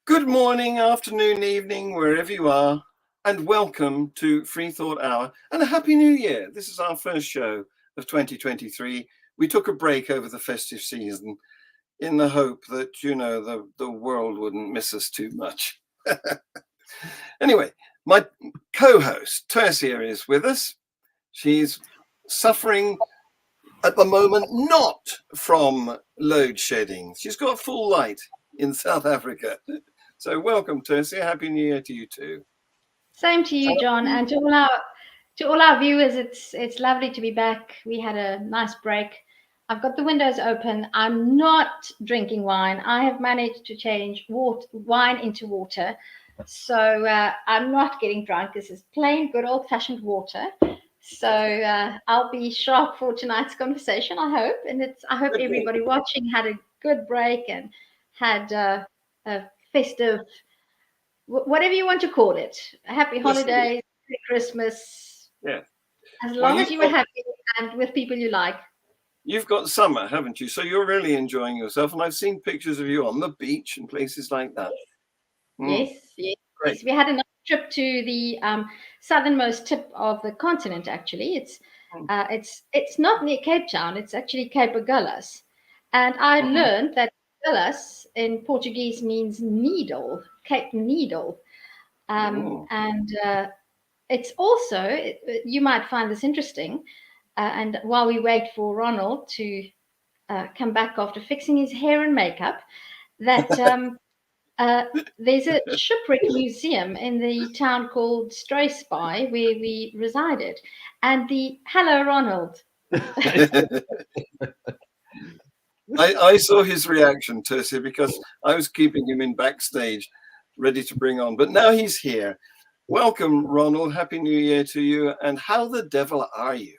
Good morning, afternoon, evening, wherever you are, and welcome to FreeThought Hour and a Happy New Year. This is our first show of 2023. We took a break over the festive season in the hope that, the world wouldn't miss us too much. Anyway, my co-host, Tercia, is with us. She's suffering at the moment not from load shedding. She's got full light in South Africa. So welcome, Tercia. Happy New Year to you too. Same to you, John, and to all our viewers. It's lovely to be back. We had a nice break. I've got the windows open. I'm not drinking wine. I have managed to change wine into water, so I'm not getting drunk. This is plain, good old-fashioned water. So I'll be sharp for tonight's conversation, I hope. And I hope everybody watching had a good break and had a festive, whatever you want to call it, happy holidays, happy Christmas. Yeah. As long as you were happy and with people you like. You've got summer, haven't you? So you're really enjoying yourself. And I've seen pictures of you on the beach and places like that. Yes. Great. We had a nice trip to the southernmost tip of the continent, actually. It's not near Cape Town. It's actually Cape Agulhas. And I learned that Agulhas in Portuguese means needle, Cape Needle. And it's also, you might find this interesting, and while we wait for Ronald to come back after fixing his hair and makeup, that there's a shipwreck museum in the town called Struisbaai where we resided. And hello, Ronald. I saw his reaction, Tercia, because I was keeping him in backstage, ready to bring on. But now he's here. Welcome, Ronald. Happy New Year to you. And how the devil are you?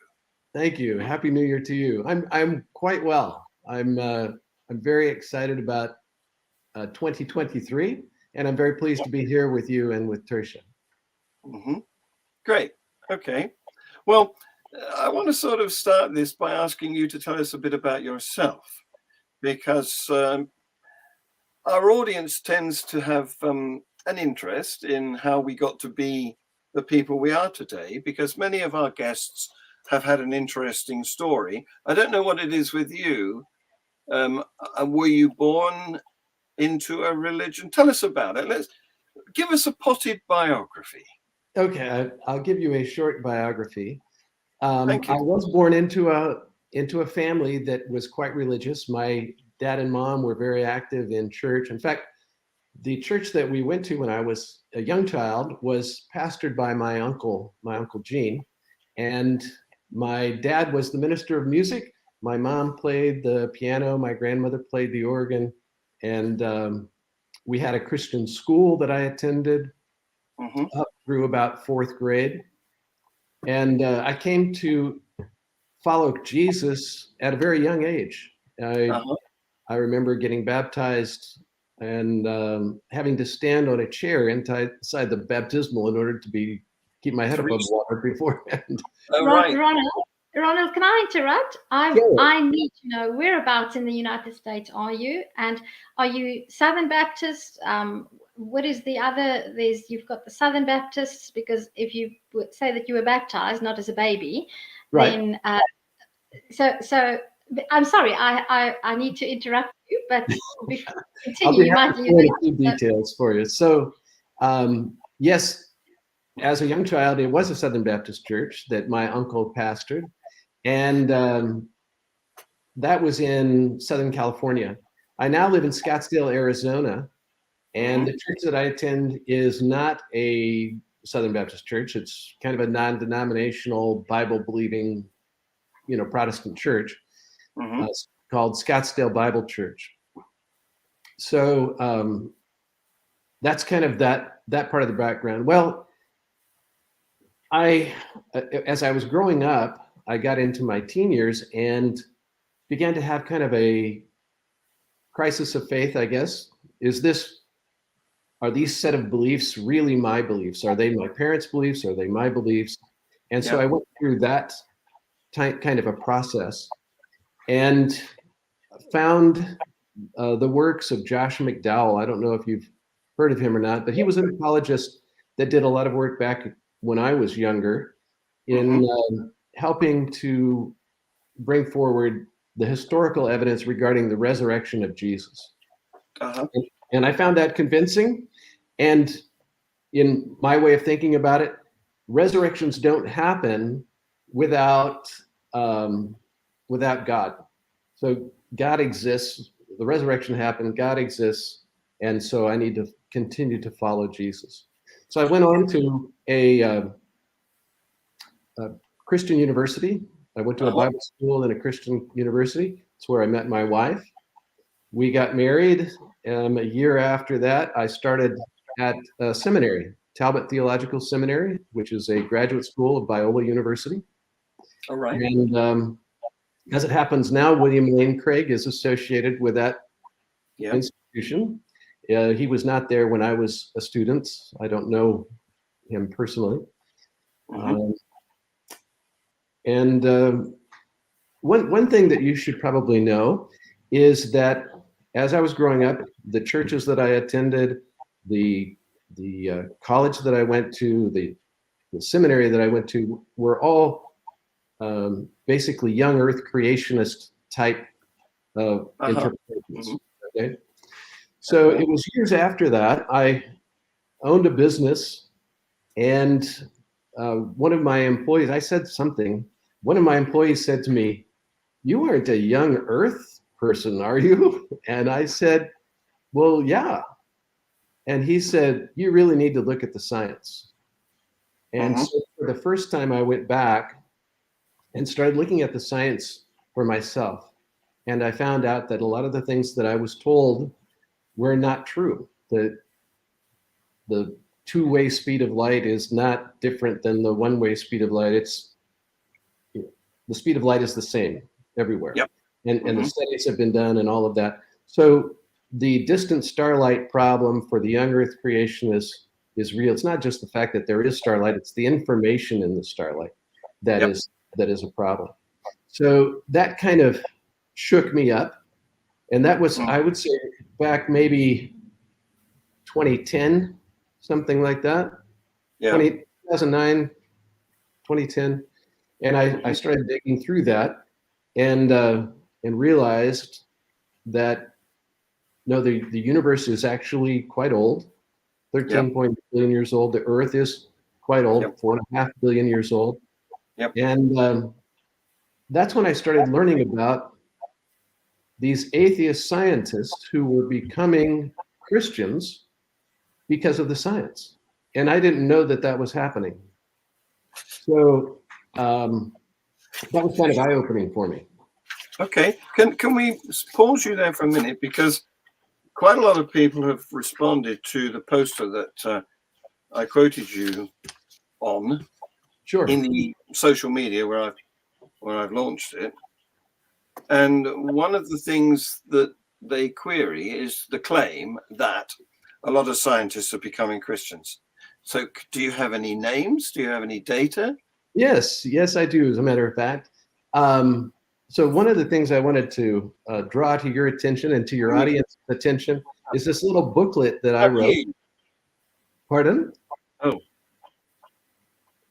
Thank you. Happy New Year to you. I'm quite well. I'm very excited about 2023, and I'm very pleased to be here with you and with Tercia. Great. Okay. Well, I want to sort of start this by asking you to tell us a bit about yourself, because our audience tends to have an interest in how we got to be the people we are today, because many of our guests have had an interesting story. I don't know what it is with you. Were you born into a religion? Tell us about it. Give us a potted biography. Okay, I'll give you a short biography. Thank you. I was born into a family that was quite religious. My dad and mom were very active in church. In fact, the church that we went to when I was a young child was pastored by my uncle Gene, and my dad was the minister of music. My mom played the piano. My grandmother played the organ, and we had a Christian school that I attended up through about 4th grade. And I came to follow Jesus at a very young age. I remember getting baptized and having to stand on a chair inside the baptismal in order to keep my head above water beforehand. Ronald, can I interrupt? I need to know, whereabouts in the United States are you? And are you Southern Baptist? What is the other? You've got the Southern Baptists, because if you would say that you were baptized, not as a baby, then so I'm sorry, I need to interrupt you, but before you continue, you might leave a few details for you. So, yes, as a young child, it was a Southern Baptist church that my uncle pastored, and that was in Southern California. I now live in Scottsdale, Arizona, and the church that I attend is not a Southern Baptist church. It's kind of a non-denominational, Bible-believing, Protestant church. It's called Scottsdale Bible Church. So that's kind of that part of the background. Well, as I was growing up, I got into my teen years and began to have kind of a crisis of faith, I guess. Are these set of beliefs really my beliefs? Are they my parents' beliefs? Are they my beliefs? And so I went through that kind of a process and found the works of Josh McDowell. I don't know if you've heard of him or not, but he was an apologist that did a lot of work back when I was younger in helping to bring forward the historical evidence regarding the resurrection of Jesus. And I found that convincing. And in my way of thinking about it, resurrections don't happen without God. So God exists. The resurrection happened. God exists. And so I need to continue to follow Jesus. So I went on to a Christian university. I went to a Bible school and a Christian university. It's where I met my wife. We got married. A year after that, I started at a seminary, Talbot Theological Seminary, which is a graduate school of Biola University. All right. And as it happens now, William Lane Craig is associated with that institution. He was not there when I was a student. I don't know him personally. One thing that you should probably know is that as I was growing up, the churches that I attended, the college that I went to, the seminary that I went to, were all basically young Earth creationist type of interpretations. Okay, so it was years after that I owned a business, and one of my employees, I said something. One of my employees said to me, "You aren't a young Earth person, are you?" And I said, "Well, yeah." And he said, "You really need to look at the science." And so for the first time, I went back and started looking at the science for myself. And I found out that a lot of the things that I was told were not true. That the two-way speed of light is not different than the one-way speed of light. It's the speed of light is the same everywhere. And the studies have been done and all of that. So the distant starlight problem for the young Earth creation is real. It's not just the fact that there is starlight, it's the information in the starlight that is a problem. So that kind of shook me up. And that was, I would say, back maybe 2010, something like that. 2009, 2010. And I started digging through that and realized that no, the universe is actually quite old, 13 billion years old. The Earth is quite old, 4.5 billion years old. And that's when I started learning about these atheist scientists who were becoming Christians because of the science. And I didn't know that that was happening. So that was kind of eye-opening for me. Okay, can we pause you there for a minute, because quite a lot of people have responded to the poster that I quoted you on in the social media where I've launched it. And one of the things that they query is the claim that a lot of scientists are becoming Christians. So do you have any names? Do you have any data? Yes, I do, as a matter of fact. So one of the things I wanted to draw to your attention and to your audience's attention is this little booklet that I wrote. Pardon? Oh.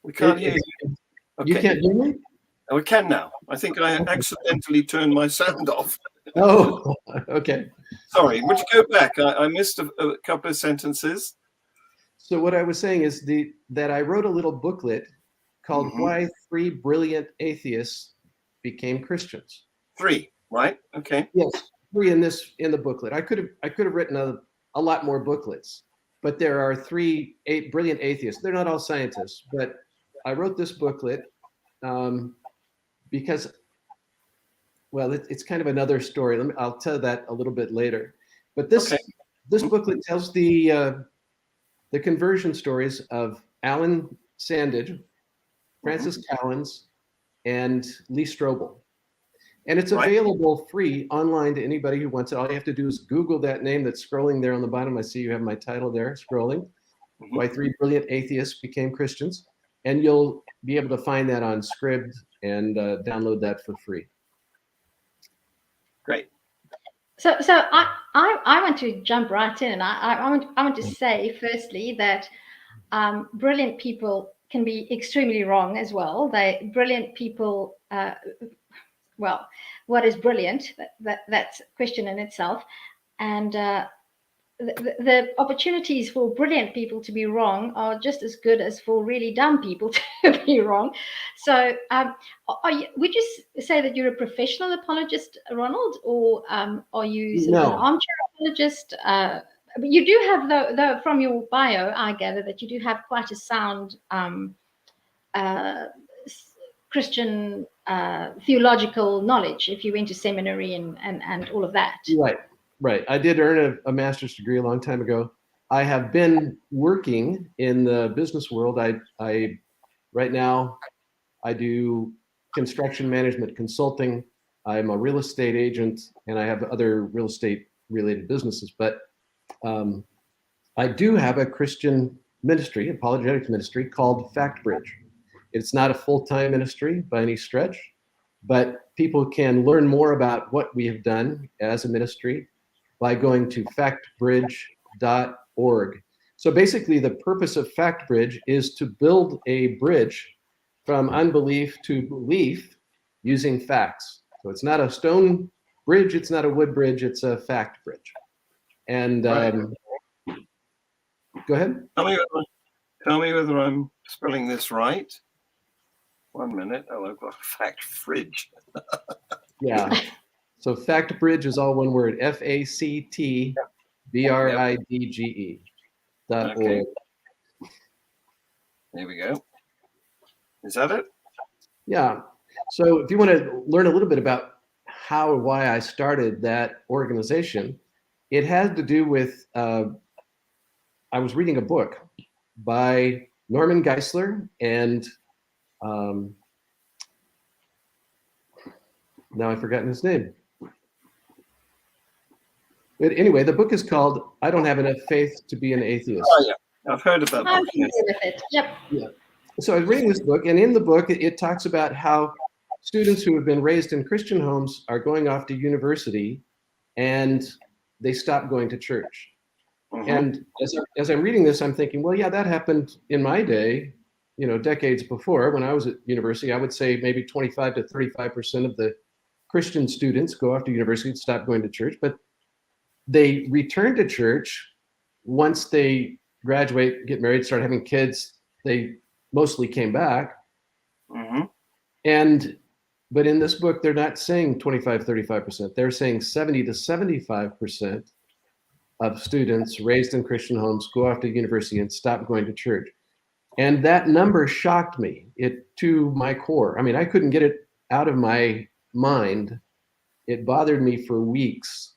We can't hear you. Okay. You can't hear me? Oh, we can now. I think I accidentally turned my sound off. Oh, okay. Sorry, would you go back? I missed a couple of sentences. So what I was saying is that I wrote a little booklet called Why 3 Brilliant Atheists Became Christians. 3, right? Okay. Yes, 3 in the booklet. I could have written a lot more booklets, but there are 3 brilliant atheists. They're not all scientists, but I wrote this booklet because, well, it's kind of another story. I'll tell that a little bit later. But this booklet tells the conversion stories of Alan Sandage, Francis Collins, and Lee Strobel. And it's available free online to anybody who wants it. All you have to do is Google that name that's scrolling there on the bottom. I see you have my title there scrolling. Why 3 Brilliant Atheists Became Christians. And you'll be able to find that on Scribd and download that for free. Great. I want to jump right in, and I want to say firstly that brilliant people can be extremely wrong as well. Brilliant people. Well, what is brilliant? That's a question in itself, and the opportunities for brilliant people to be wrong are just as good as for really dumb people to be wrong. So, would you say that you're a professional apologist, Ronald, or are you sort of an armchair apologist? But you do have, though, from your bio, I gather that you do have quite a sound Christian theological knowledge if you went to seminary and all of that. Right. I did earn a master's degree a long time ago. I have been working in the business world. I right now I do construction management consulting. I'm a real estate agent, and I have other real estate related businesses. But I do have a Christian ministry, apologetics ministry called FactBridge. It's not a full-time ministry by any stretch, but people can learn more about what we have done as a ministry by going to factbridge.org. So basically, the purpose of FactBridge is to build a bridge from unbelief to belief using facts. So it's not a stone bridge, it's not a wood bridge, it's a fact bridge. And go ahead. Tell me whether I'm spelling this right. 1 minute. Oh, I've got fact fridge. Yeah. So FactBridge is all one word. FactBridge.org. Okay. There we go. Is that it? Yeah. So if you want to learn a little bit about how or why I started that organization, it had to do with I was reading a book by Norman Geisler and now I've forgotten his name. But anyway, the book is called "I Don't Have Enough Faith to Be an Atheist." Oh yeah, I've heard of that book. I'm familiar with it. Yep. Yeah. So I was reading this book, and in the book, it talks about how students who have been raised in Christian homes are going off to university, and they stop going to church. Mm-hmm. And as I'm reading this, I'm thinking, well, yeah, that happened in my day, decades before. When I was at university, I would say maybe 25 to 35% of the Christian students go off to university and stop going to church, but they return to church once they graduate, get married, start having kids. They mostly came back. Mm-hmm. But in this book, they're not saying 25, 35%. They're saying 70 to 75% of students raised in Christian homes go off to university and stop going to church. And that number shocked me to my core. I mean, I couldn't get it out of my mind. It bothered me for weeks.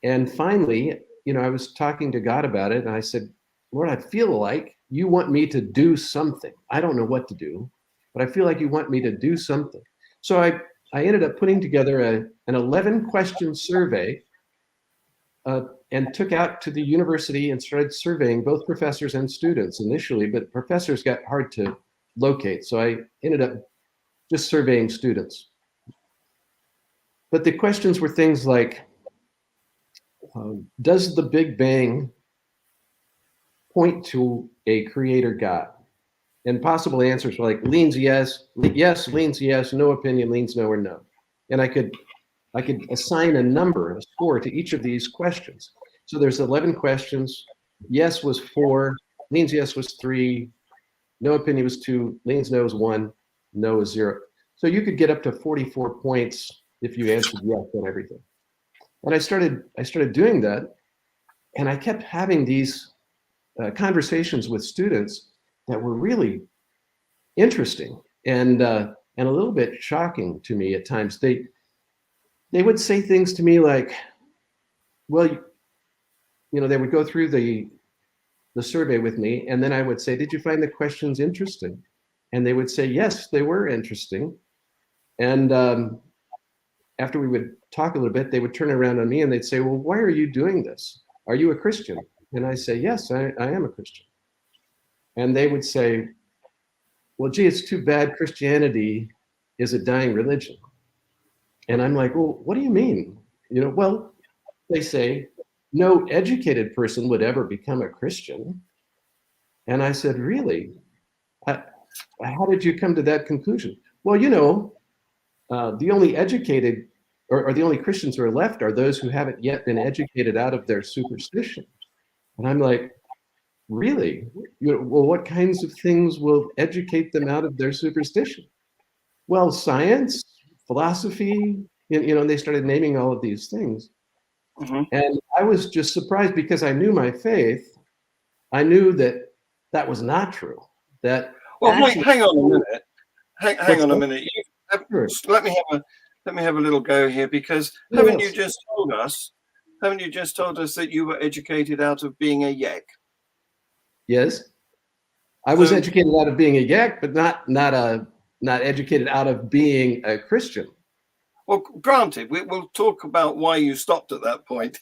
And finally, I was talking to God about it, and I said, Lord, I feel like you want me to do something. I don't know what to do, but I feel like you want me to do something. So I ended up putting together an 11-question survey and took out to the university and started surveying both professors and students initially, but professors got hard to locate. So I ended up just surveying students. But the questions were things like, does the Big Bang point to a creator God? And possible answers were like leans yes, leans yes, no opinion, leans no, or no. And I could assign a number, a score to each of these questions. So there's 11 questions. Yes was 4, leans yes was 3, no opinion was 2, leans no was 1, no was 0. So you could get up to 44 points if you answered yes on everything. And I started doing that, and I kept having these conversations with students that were really interesting and a little bit shocking to me at times. They would say things to me like, well, they would go through the survey with me, and then I would say, did you find the questions interesting? And they would say, yes, they were interesting. And after we would talk a little bit, they would turn around on me and they'd say, well, why are you doing this? Are you a Christian? And I say, yes, I am a Christian. And they would say, well, gee, it's too bad Christianity is a dying religion. And I'm like, well, what do you mean? Well, they say, no educated person would ever become a Christian. And I said, really? How did you come to that conclusion? Well, the only educated or the only Christians who are left are those who haven't yet been educated out of their superstition. And I'm like, really? Well, what kinds of things will educate them out of their superstition? Well, science, philosophy, and they started naming all of these things. Mm-hmm. And I was just surprised because I knew my faith. I knew that was not true. That hang on a minute. Hang on a minute. Sure. Let me have a little go here, because haven't you just told us that you were educated out of being a yak? Yes, I was educated out of being a yak, but not educated out of being a Christian. Well, granted, we'll talk about why you stopped at that point.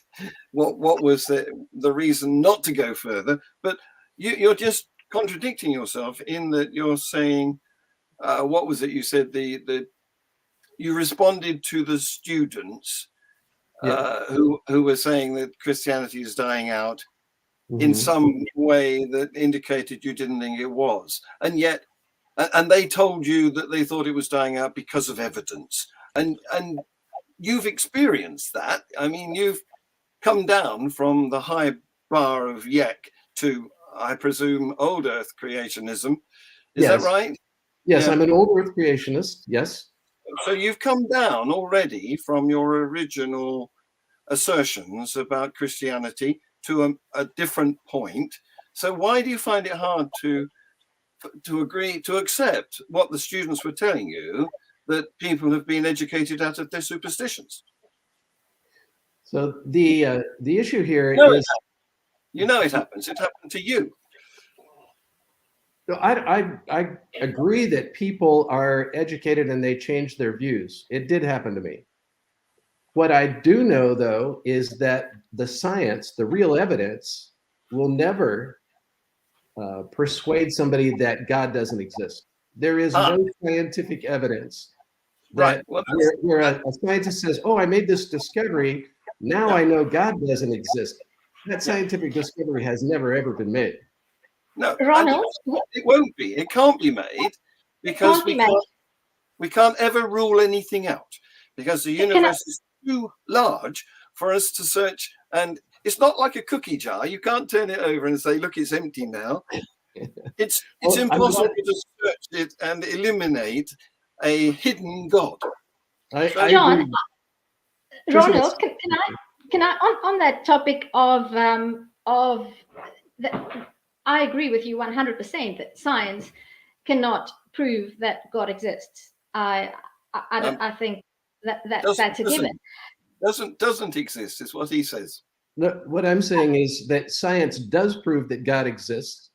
What was the reason not to go further? But you're just contradicting yourself in that you're saying, what was it you said? You responded to the students who were saying that Christianity is dying out in some way that indicated you didn't think it was, and they told you that they thought it was dying out because of evidence, and you've experienced that. I mean, you've come down from the high bar of yak to, I presume, old Earth creationism. Is that right? Yes, I'm an old Earth creationist. Yes. So you've come down already from your original assertions about Christianity to a different point. So why do you find it hard to agree, to accept what the students were telling you, that people have been educated out of their superstitions? So the issue here is, it happens. It happened to you. So I agree that people are educated and they change their views. It did happen to me. What I do know, though, is that the science, the real evidence, will never persuade somebody that God doesn't exist. There is no scientific evidence that where a scientist says, "Oh, I made this discovery. Now I know God doesn't exist." That scientific discovery has never ever been made. No, Ronald, it won't be. It can't be made because we can't ever rule anything out, because the universe is too large for us to search. And it's not like a cookie jar. You can't turn it over and say, "Look, it's empty now." It's impossible to search it and eliminate a hidden God. John, Ronald, can I on that topic of I agree with you 100% that science cannot prove that God exists. I think that's a given. Doesn't exist is what he says. What I'm saying is that science does prove that God exists.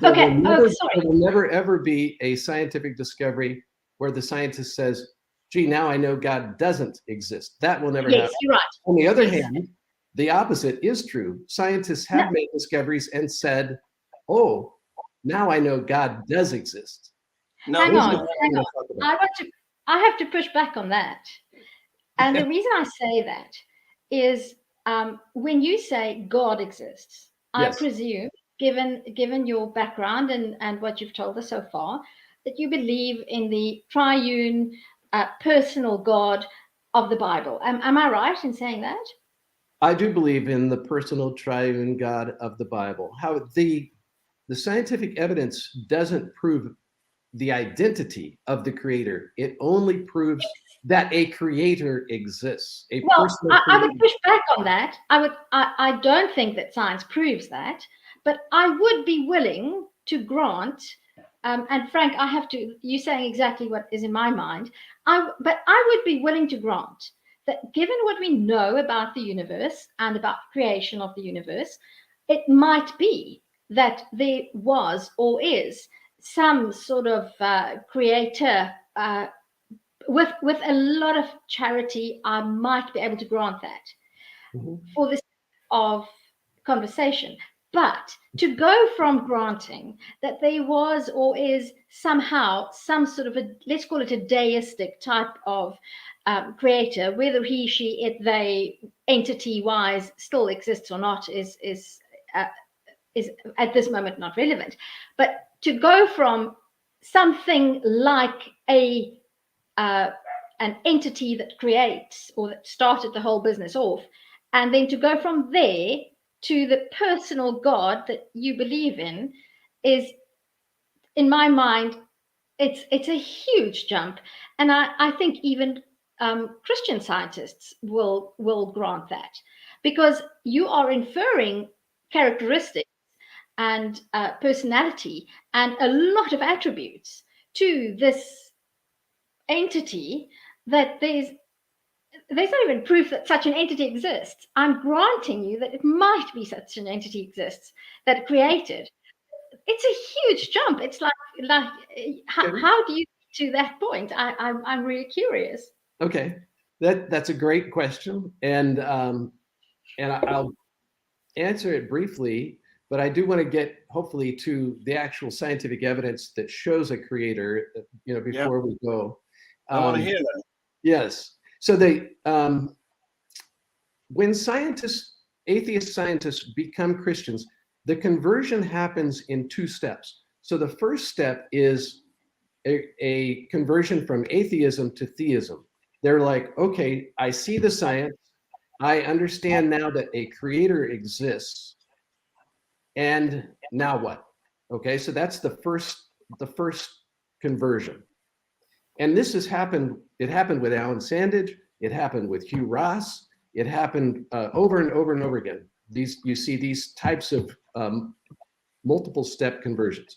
There will never ever be a scientific discovery where the scientist says, "Gee, now I know God doesn't exist." That will never happen. Yes, you're right. On the other hand, the opposite is true. Scientists have made discoveries and said, "Oh, now I know God does exist." Hang on. I have to push back on that. And the reason I say that is when you say God exists, I presume, given your background and what you've told us so far, that you believe in the triune personal God of the Bible. Am I right in saying that? I do believe in the personal triune God of the Bible. How the scientific evidence doesn't prove the identity of the creator. It only proves that a creator exists. I would push back on that. I don't think that science proves that, but I would be willing to grant, and Frank, you're saying exactly what is in my mind. But I would be willing to grant that given what we know about the universe and about creation of the universe, it might be that there was or is some sort of creator with a lot of charity. I might be able to grant that for this of conversation. But to go from granting that there was or is somehow some sort of let's call it a deistic type of creator, whether he, she, it, they, entity-wise still exists or not is at this moment not relevant. But to go from something like an entity that creates or that started the whole business off, and then to go from there to the personal God that you believe in is, in my mind, it's a huge jump. And I think even Christian scientists will grant that, because you are inferring characteristics and personality and a lot of attributes to this entity that there's not even proof that such an entity exists. I'm granting you that it might be such an entity exists that created. It's a huge jump. It's like how do you get to that point? I'm really curious. Okay, that's a great question, and I'll answer it briefly, but I do want to get hopefully to the actual scientific evidence that shows a creator, before we go. I want to hear that. Yes. So when atheist scientists become Christians, the conversion happens in 2 steps. So the first step is a conversion from atheism to theism. They're like, okay, I see the science. I understand now that a creator exists. And now what? Okay, so that's the first conversion. And this has happened. It happened with Alan Sandage. It happened with Hugh Ross. It happened over and over and over again. You see these types of multiple step conversions.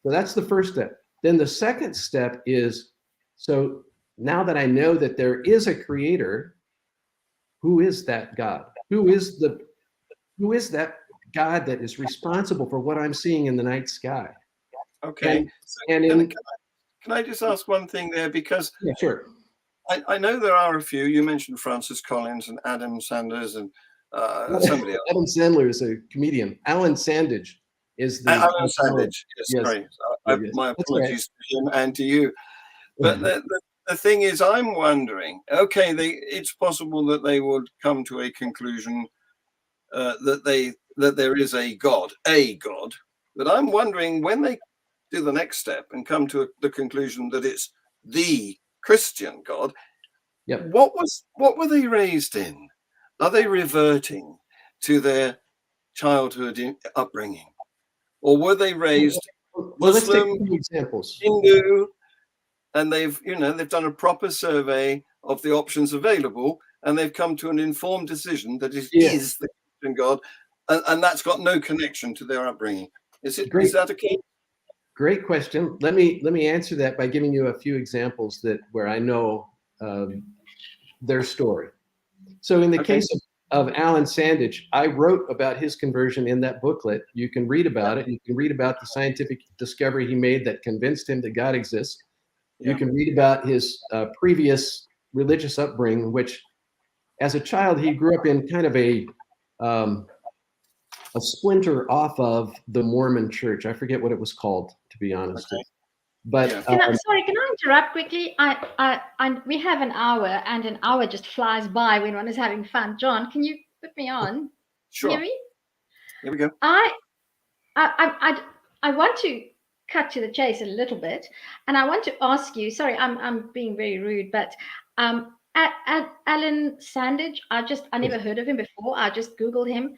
So that's the first step. Then the second step is, so now that I know that there is a creator, who is that God? Who is that God that is responsible for what I'm seeing in the night sky? Okay. Can I just ask one thing there? Because yeah, sure. I know there are a few. You mentioned Francis Collins and Adam Sanders and somebody else. Adam Sandler is a comedian. Alan Sandage is the Alan Sandage. Yes, sorry. Yes. My apologies to him and to you. But the thing is, I'm wondering. Okay, it's possible that they would come to a conclusion that there is a God. But I'm wondering, when they do the next step and come to the conclusion that it's the Christian God, what were they raised in? Are they reverting to their childhood upbringing, or were they raised Muslim, let's take examples. Hindu, and they've done a proper survey of the options available, and they've come to an informed decision that it is the Christian God, and that's got no connection to their upbringing. Is that a case? Great question. Let me answer that by giving you a few examples where I know their story. So in the case of Alan Sandage, I wrote about his conversion in that booklet. You can read about it. You can read about the scientific discovery he made that convinced him that God exists. You can read about his previous religious upbringing, which as a child, he grew up in kind of a splinter off of the Mormon church. I forget what it was called, to be honest. Okay. But can I interrupt quickly? We have an hour, and an hour just flies by when one is having fun. John, can you put me on? Sure. Hear me? Here we go. I want to cut to the chase a little bit, and I want to ask you. Sorry, I'm being very rude, but Alan Sandage, I never heard of him before. I just Googled him.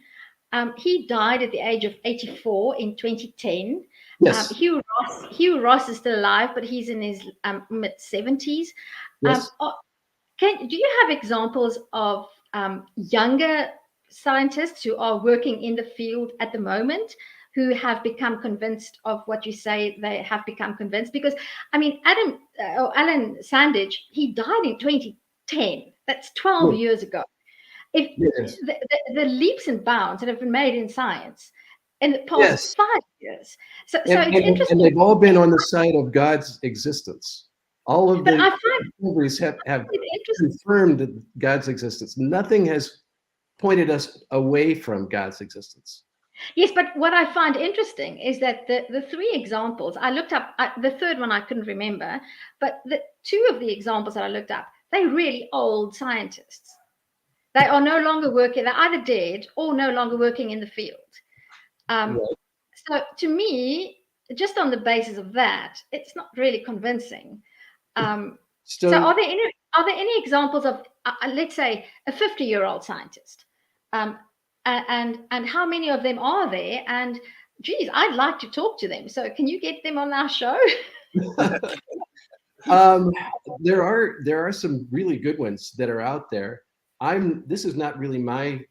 He died at the age of 84 in 2010. Yes. Hugh Ross is still alive, but he's in his mid-70s. Yes. Do you have examples of younger scientists who are working in the field at the moment who have become convinced of what you say they have become convinced? Because, I mean, Alan Sandage, he died in 2010. That's 12 years ago. If the leaps and bounds that have been made in science in the past 5 years, so it's interesting. And they've all been on the side of God's existence. All of the discoveries have confirmed God's existence. Nothing has pointed us away from God's existence. Yes, but what I find interesting is that the 3 examples I looked up, the third one I couldn't remember, but the 2 of the examples that I looked up, they're really old scientists. They are no longer working, they're either dead or no longer working in the field. Right. So to me, just on the basis of that, it's not really convincing. So are there any examples of, let's say, a 50-year-old scientist? And how many of them are there? And geez, I'd like to talk to them. So can you get them on our show? There are some really good ones that are out there. This is not really my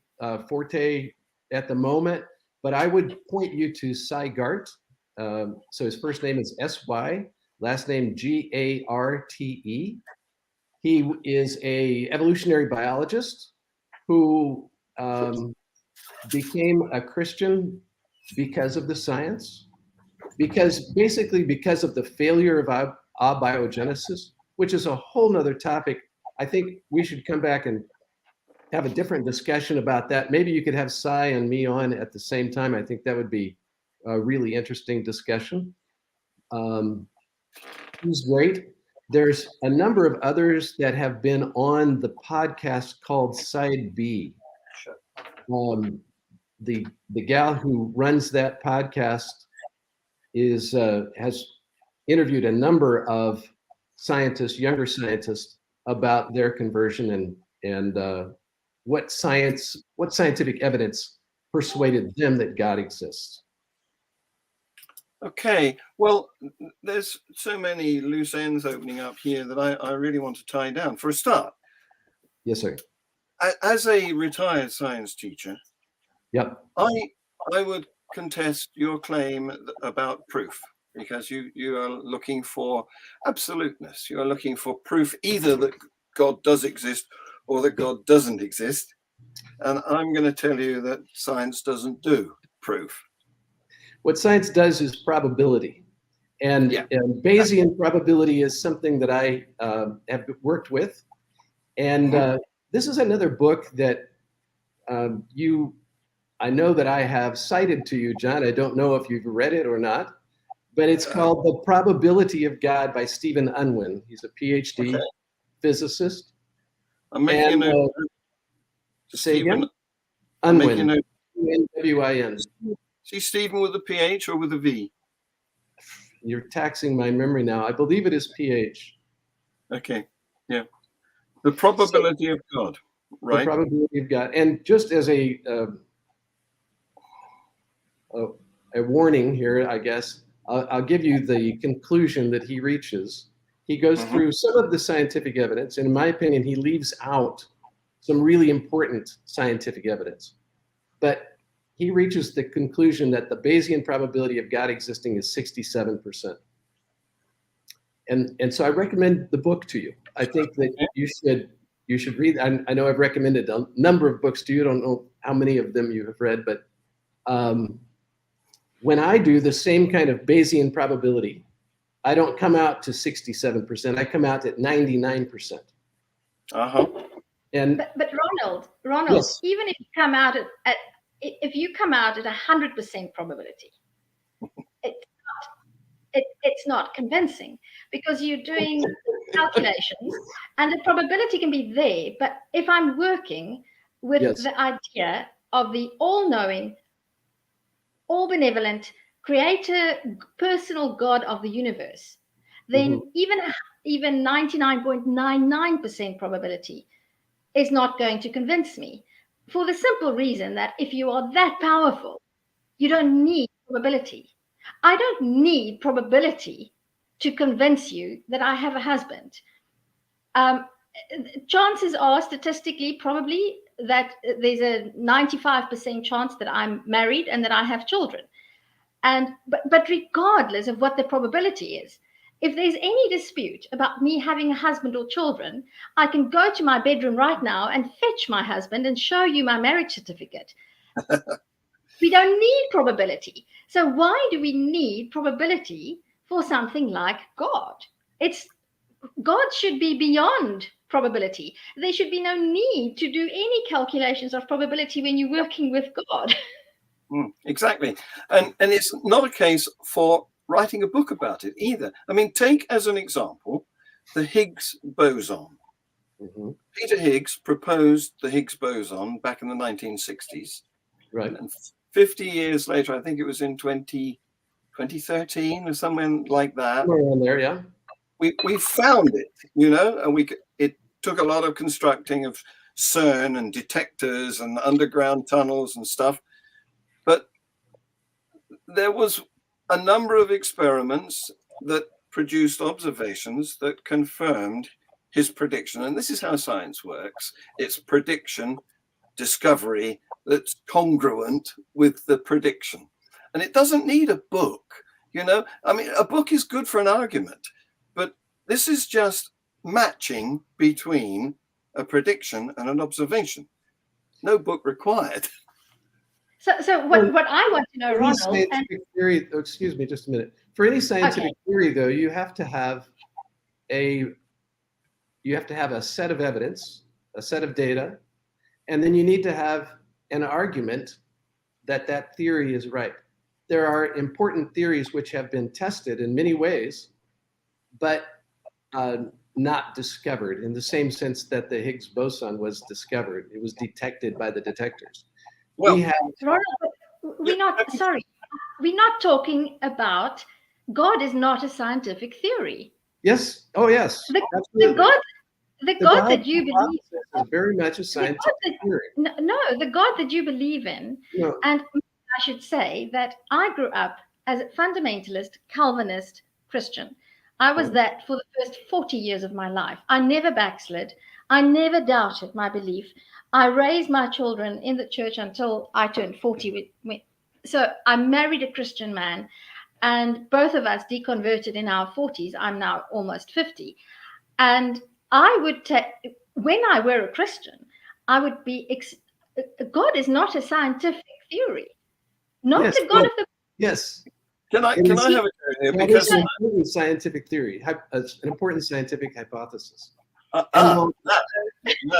forte at the moment, but I would point you to Sy Garte. So his first name is S-Y, last name G-A-R-T-E. He is a evolutionary biologist who became a Christian because of the science, because of the failure of abiogenesis, which is a whole nother topic. I think we should come back and have a different discussion about that. Maybe you could have Sy and me on at the same time. I think that would be a really interesting discussion. He's great. There's a number of others that have been on the podcast called Side B. The gal who runs that podcast has interviewed a number of scientists, younger scientists, about their conversion and what scientific evidence persuaded them that God exists. Okay, well, there's so many loose ends opening up here that I really want to tie down. For a start, Yes, sir. As a retired science teacher, Yep. I would contest your claim about proof, because you are looking for absoluteness. You are looking for proof either that God does exist or that God doesn't exist. And I'm going to tell you that science doesn't do proof. What science does is probability. And Bayesian probability is something that I have worked with. And this is another book that I know that I have cited to you, John. I don't know if you've read it or not, but it's called The Probability of God by Stephen Unwin. He's a PhD physicist. I'm making a note. Say again? Unwin. Unwin. See Stephen with a PH or with a V? You're taxing my memory now. I believe it is PH. Okay, yeah. The probability of God, right? The probability of God. And just as a warning here, I guess, I'll give you the conclusion that he reaches. He goes through some of the scientific evidence, and in my opinion, he leaves out some really important scientific evidence. But he reaches the conclusion that the Bayesian probability of God existing is 67%. And so I recommend the book to you. I think that you should read. I know I've recommended a number of books to you. I don't know how many of them you have read, but when I do the same kind of Bayesian probability, I don't come out to 67%. I come out at 99%. And but Ronald, yes. Even if you come out at 100% probability, it's not convincing, because you're doing calculations and the probability can be there. But if I'm working with the idea of the all-knowing, all-benevolent creator, personal God of the universe, then even 99.99% probability is not going to convince me, for the simple reason that if you are that powerful, you don't need probability. I don't need probability to convince you that I have a husband. Chances are statistically probably that there's a 95% chance that I'm married and that I have children. But regardless of what the probability is, if there's any dispute about me having a husband or children, I can go to my bedroom right now and fetch my husband and show you my marriage certificate. We don't need probability. So why do we need probability for something like God? God should be beyond probability. There should be no need to do any calculations of probability when you're working with God. Exactly. And it's not a case for writing a book about it either. I mean, take as an example the Higgs boson. Mm-hmm. Peter Higgs proposed the Higgs boson back in the 1960s. Right. And 50 years later, I think it was in 2013 or somewhere like that. Somewhere around there, yeah. We found it, you know, and it took a lot of constructing of CERN and detectors and underground tunnels and stuff. But there was a number of experiments that produced observations that confirmed his prediction. And this is how science works. It's prediction, discovery that's congruent with the prediction. And it doesn't need a book, you know. I mean, a book is good for an argument, but this is just matching between a prediction and an observation. No book required. So what I want to know, Ronald, scientific theory, excuse me, just a minute. For any scientific theory, though, you have to have a set of evidence, a set of data, and then you need to have an argument that theory is right. There are important theories which have been tested in many ways, but not discovered in the same sense that the Higgs boson was discovered. It was detected by the detectors. Well, Ronald, we're not talking about God is not a scientific theory. Yes. Oh, yes. The God that you believe in is very much a scientific theory. No, the God that you believe in, and I should say that I grew up as a fundamentalist, Calvinist Christian. I was that for the first 40 years of my life. I never backslid. I never doubted my belief. I raised my children in the church until I turned 40. So I married a Christian man, and both of us deconverted in our 40s. I'm now almost 50. And I would take, when I were a Christian, I would be, God is not a scientific theory. Not the God of the... Yes. Can I have a go here? Because it's an important scientific theory, an important scientific hypothesis. No,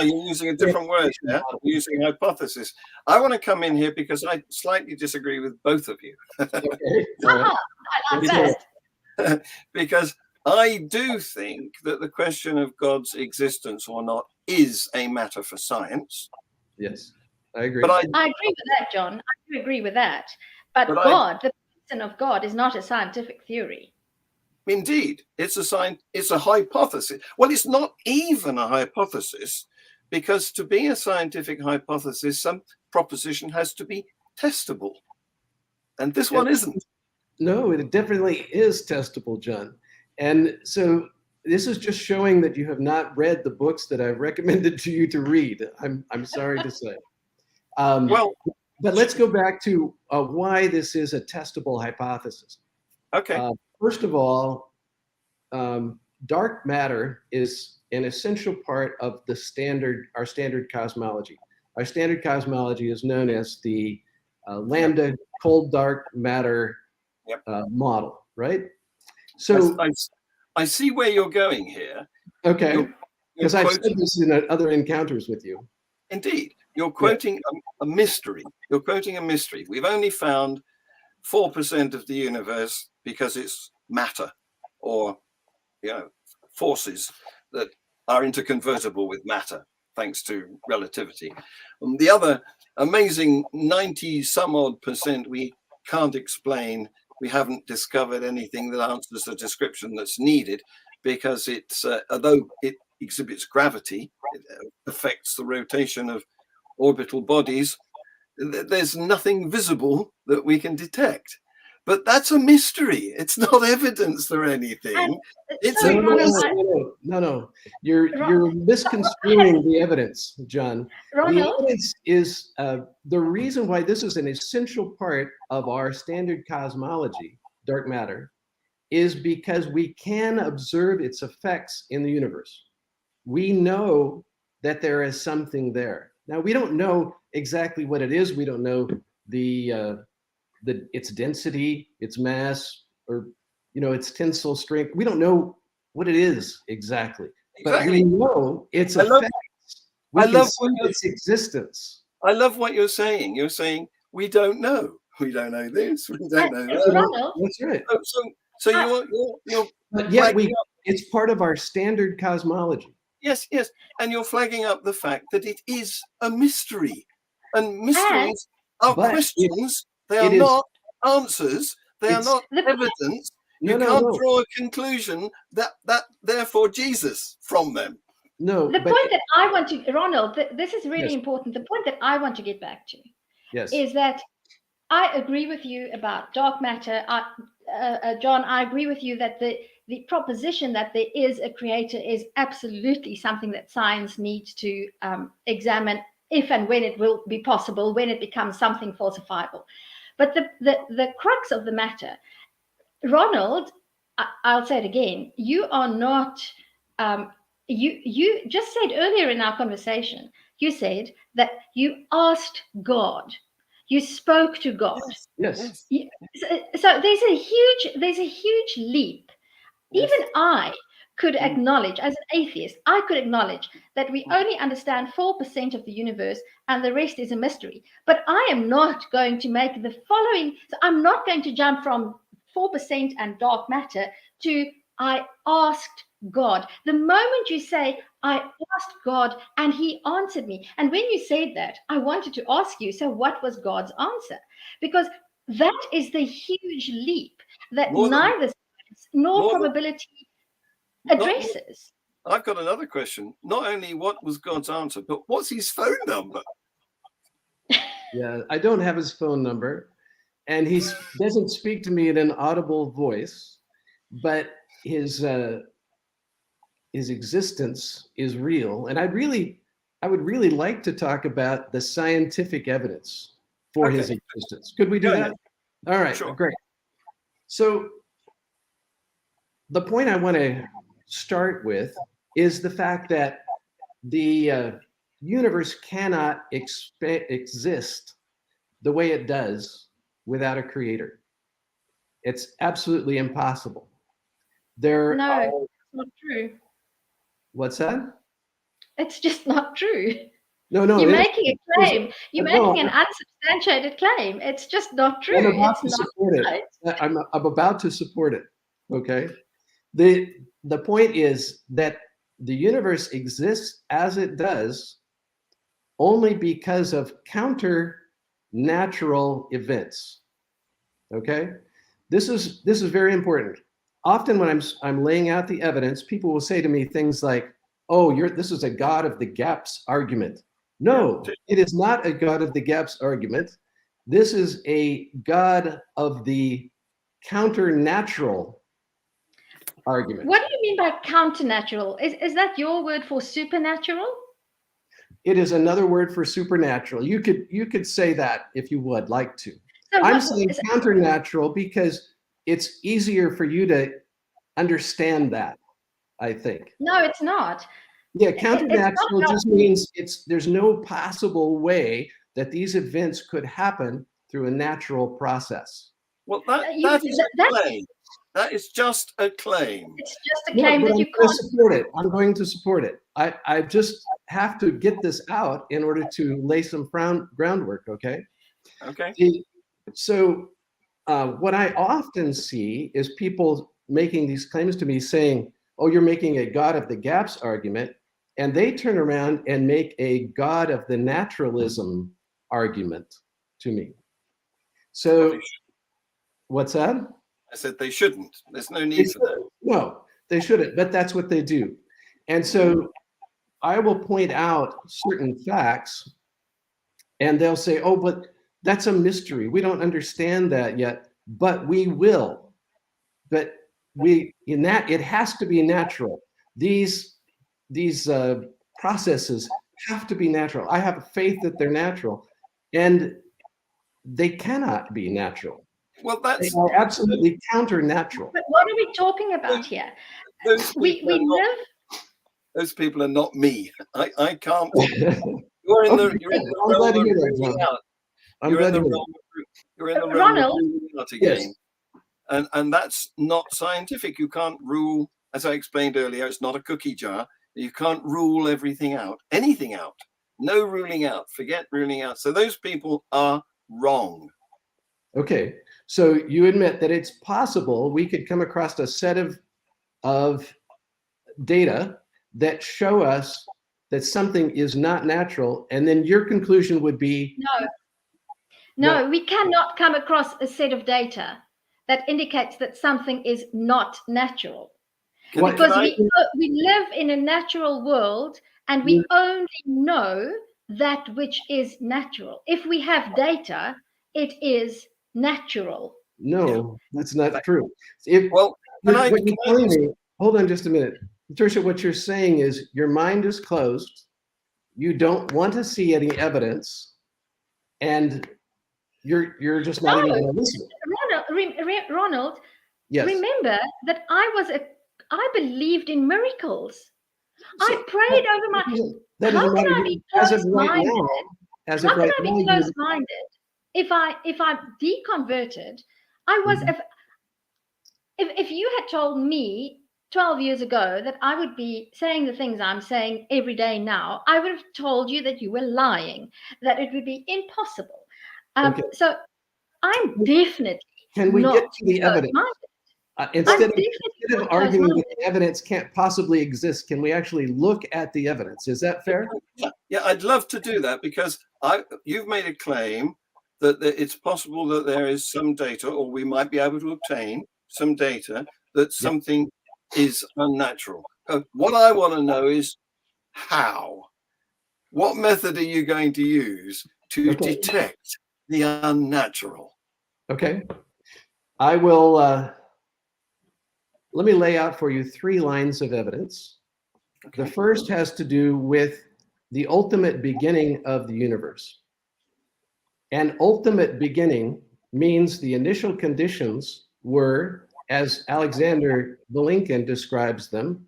you're using a different word now. You're using hypothesis. I want to come in here because I slightly disagree with both of you. Okay. I like that. Because I do think that the question of God's existence or not is a matter for science. Yes, I agree. But I agree with that, John. I do agree with that. But God, the person of God, is not a scientific theory. Indeed, it's a hypothesis. Well, it's not even a hypothesis, because to be a scientific hypothesis, some proposition has to be testable. And this one isn't. No, it definitely is testable, John. And so this is just showing that you have not read the books that I've recommended to you to read. I'm sorry to say. But let's go back to why this is a testable hypothesis. Okay. First of all, dark matter is an essential part of our standard cosmology. Our standard cosmology is known as the lambda cold dark matter model, right? So I see where you're going here. Okay, because I've said this in other encounters with you. Indeed, you're quoting a mystery. You're quoting a mystery. We've only found 4% of the universe because it's matter, or forces that are interconvertible with matter, thanks to relativity. The other amazing 90 some odd percent we can't explain. We haven't discovered anything that answers the description that's needed, because it's although it exhibits gravity, it affects the rotation of orbital bodies, there's nothing visible that we can detect. But that's a mystery. It's not evidence for anything. No. You're misconstruing the evidence, John. Ronald? The evidence is the reason why this is an essential part of our standard cosmology, dark matter, is because we can observe its effects in the universe. We know that there is something there. Now, we don't know exactly what it is. We don't know its density, its mass, or its tensile strength. We don't know what it is exactly, but we know its effects. We can see its existence. I love what you're saying. You're saying we don't know. We don't know this. We don't know that. That's right. So you're but yet it's part of our standard cosmology. Yes, yes. And you're flagging up the fact that it is a mystery. And mysteries are questions. They are not answers. They are not evidence. You can't draw a conclusion that therefore Jesus from them. No. The point that I want to, Ronald, this is really important. The point that I want to get back to is that I agree with you about dark matter. John, I agree with you that the proposition that there is a creator is absolutely something that science needs to examine if and when it will be possible, when it becomes something falsifiable. But the crux of the matter, Ronald, I'll say it again, you are not, you just said earlier in our conversation, you said that you asked God. You spoke to God. Yes. So there's a huge leap. Yes. Even I could acknowledge, as an atheist, I could acknowledge that we only understand 4% of the universe and the rest is a mystery. But I am not going to make the following. So I'm not going to jump from 4% and dark matter to I asked God. The moment you say, I asked God and he answered me. And when you said that, I wanted to ask you, so what was God's answer? Because that is the huge leap that neither science nor probability addresses. I've got another question. Not only what was God's answer, but what's his phone number? Yeah, I don't have his phone number. And he doesn't speak to me in an audible voice, but his existence is real. And I would really like to talk about the scientific evidence for his existence. Could we do that? All right, great. So the point I want to start with is the fact that the universe cannot exist the way it does without a creator. It's absolutely impossible. No, it's not true. What's that? It's just not true. No, you're making a claim. You're making an unsubstantiated claim. It's just not true. I'm about to support it. I'm about to support it. Okay. The point is that the universe exists as it does only because of counter-natural events. Okay. This is very important. Often when I'm laying out the evidence, people will say to me things like, "Oh, this is a God of the gaps argument." No, it is not a God of the gaps argument. This is a God of the counter-natural argument. What do you mean by counter-natural? Is that your word for supernatural? It is another word for supernatural. You could say that if you would like to. So I'm saying counter-natural because it's easier for you to understand that, I think. No, it's not. Yeah, counter-natural just means there's no possible way that these events could happen through a natural process. Well, that is a claim. That is just a claim. It's just a claim that you can't support it. I'm going to support it. I just have to get this out in order to lay some groundwork, okay? Okay. So what I often see is people making these claims to me saying, "Oh, you're making a God of the gaps argument." And they turn around and make a God of the naturalism argument to me. So what's that? I said they shouldn't. There's no need for that. No, they shouldn't, but that's what they do. And so I will point out certain facts and they'll say, "Oh, but that's a mystery. We don't understand that yet, but we will." But it has to be natural. These processes have to be natural. I have faith that they're natural, and they cannot be natural. Well, they are absolutely counter-natural. But what are we talking about here? Those people are not me. I can't. You're in the realm of ruling out. You're in the realm of ruling out again. And that's not scientific. You can't rule, as I explained earlier, it's not a cookie jar. You can't rule anything out. No ruling out. Forget ruling out. So those people are wrong. Okay. So you admit that it's possible we could come across a set of data that show us that something is not natural, and then your conclusion would be no, we cannot come across a set of data that indicates that something is not natural. Because we live in a natural world, and we only know that which is natural. If we have data, it is natural. No, that's not true. Hold on just a minute. Tricia, what you're saying is your mind is closed. You don't want to see any evidence, and you're just not even going to listen. Ronald, yes. Remember that I believed in miracles. I prayed over my. How can I be closed-minded? How can I be closed-minded? If I deconverted, I was. If you had told me 12 years ago that I would be saying the things I'm saying every day now, I would have told you that you were lying, that it would be impossible. So I'm definitely. Can we get to the evidence? Instead of arguing that the evidence can't possibly exist, can we actually look at the evidence? Is that fair? Yeah, I'd love to do that, because you've made a claim that it's possible that there is some data, or we might be able to obtain some data that something is unnatural. What I want to know is how. What method are you going to use to detect the unnatural? Okay. I will, let me lay out for you 3 lines of evidence. Okay. The first has to do with the ultimate beginning of the universe. An ultimate beginning means the initial conditions were, as Alexander Vilenkin describes them,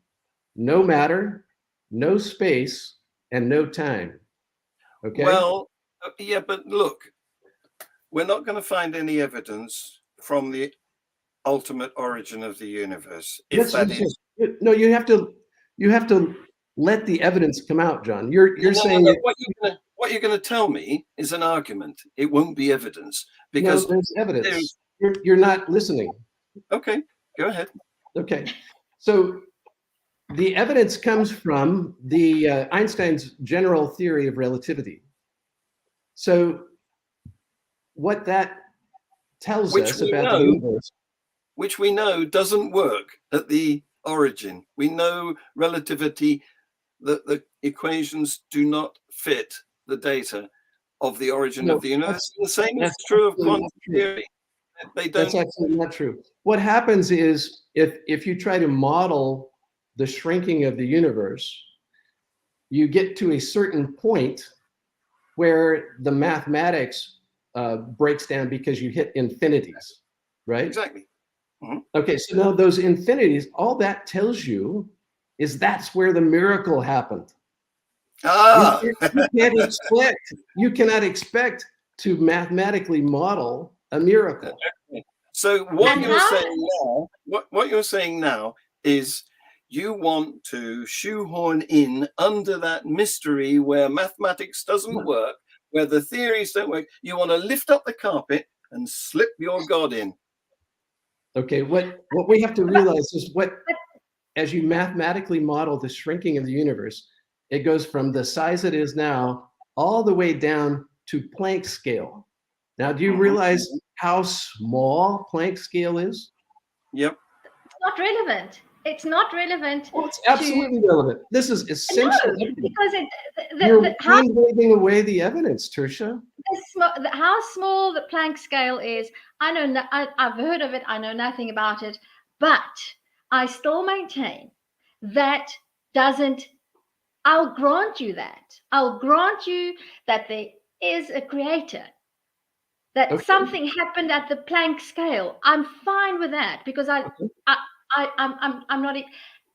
no matter, no space, and no time. Okay? Well, yeah, but look, we're not going to find any evidence from the ultimate origin of the universe. No, you have to let the evidence come out, John. You're saying what you're going to tell me is an argument. It won't be evidence, because there's evidence. You're not listening. Okay, go ahead. Okay, so the evidence comes from the Einstein's general theory of relativity. So what that tells us about the universe, which we know doesn't work at the origin. We know relativity, that the equations do not fit the data of the origin of the universe. The same is true of quantum theory. They don't. That's absolutely not true. What happens is if you try to model the shrinking of the universe, you get to a certain point where the mathematics breaks down because you hit infinities, right? Exactly. Mm-hmm. Okay, so now those infinities, all that tells you is that's where the miracle happened. You cannot expect to mathematically model a miracle. So what you're saying now is you want to shoehorn in under that mystery where mathematics doesn't work, where the theories don't work. You want to lift up the carpet and slip your God in. Okay, what we have to realize is as you mathematically model the shrinking of the universe, it goes from the size it is now all the way down to Planck scale. Now, do you realize how small Planck scale is? Yep. It's not relevant. It's not relevant. Oh, it's absolutely relevant. This is essential. No, because you're waving away the evidence, Tertia. How small the Planck scale is, I know. I've heard of it. I know nothing about it, but I still maintain that doesn't. I'll grant you that. I'll grant you that there is a creator. That something happened at the Planck scale. I'm fine with that, because I'm not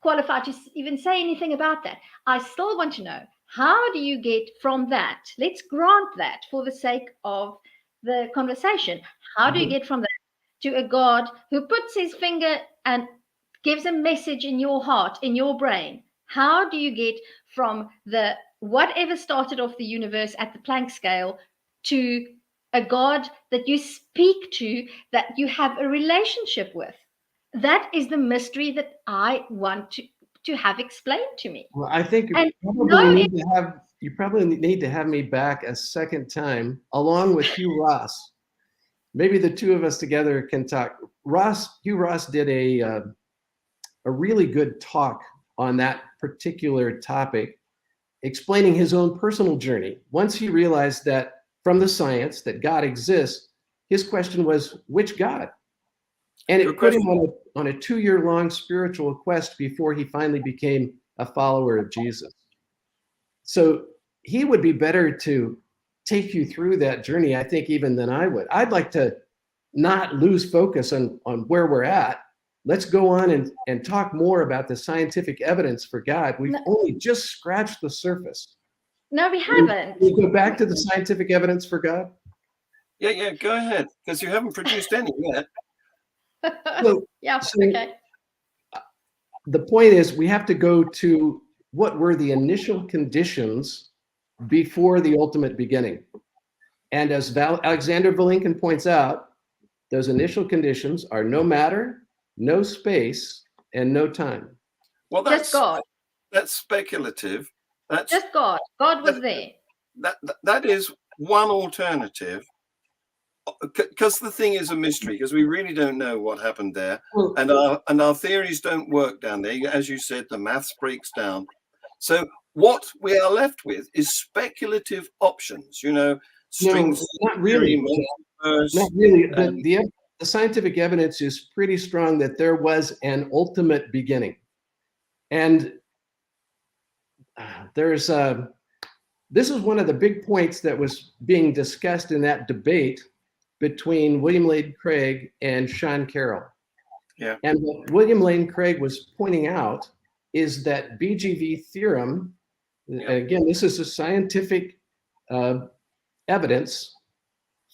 qualified to even say anything about that. I still want to know, how do you get from that? Let's grant that for the sake of the conversation. How do you get from that to a God who puts his finger and gives a message in your heart, in your brain? How do you get from the whatever started off the universe at the Planck scale to a God that you speak to, that you have a relationship with? That is the mystery that I want to have explained to me. Well, I think And you probably need to have me back a second time along with Hugh Ross. Maybe the two of us together can talk. Hugh Ross did a really good talk on that particular topic, explaining his own personal journey. Once he realized that from the science that God exists, his question was, which God? And it put him on a 2-year-long spiritual quest before he finally became a follower of Jesus. So he would be better to take you through that journey, I think, even than I would. I'd like to not lose focus on where we're at. Let's go on and talk more about the scientific evidence for God. We've only just scratched the surface. No, we haven't. Can we go back to the scientific evidence for God? Yeah, go ahead, because you haven't produced any yet. Okay. The point is, we have to go to what were the initial conditions before the ultimate beginning. And as Alexander Vilenkin points out, those initial conditions are no matter, no space, and no time. Well, just God. That's speculative. That's just God. God was there. That is one alternative. Because the thing is a mystery, because we really don't know what happened there, and our theories don't work down there. As you said, the maths breaks down. So what we are left with is speculative options. Strings. No, not really. Not really. But the scientific evidence is pretty strong that there was an ultimate beginning, and this is one of the big points that was being discussed in that debate between William Lane Craig and Sean Carroll. Yeah. And what William Lane Craig was pointing out is that BGV theorem, again, this is a scientific evidence